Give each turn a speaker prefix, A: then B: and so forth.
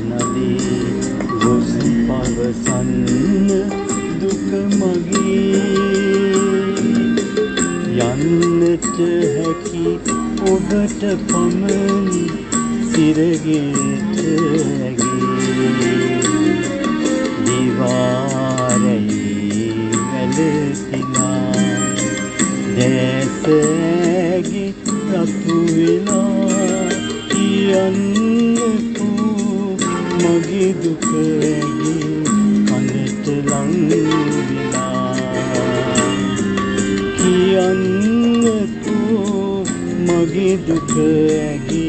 A: නදී ගොස් පවසන්න දුක මගේ යන්නට හැකි ඔබට පමණි සිරගෙට ඇගේ දිවාරයි වැලසිනා දැසැගි රතු වෙලා කියන්නකු මගේ දුක ඇගේ කනට ලං වෙලා කියන්නකු මගේ දුක ඇගේ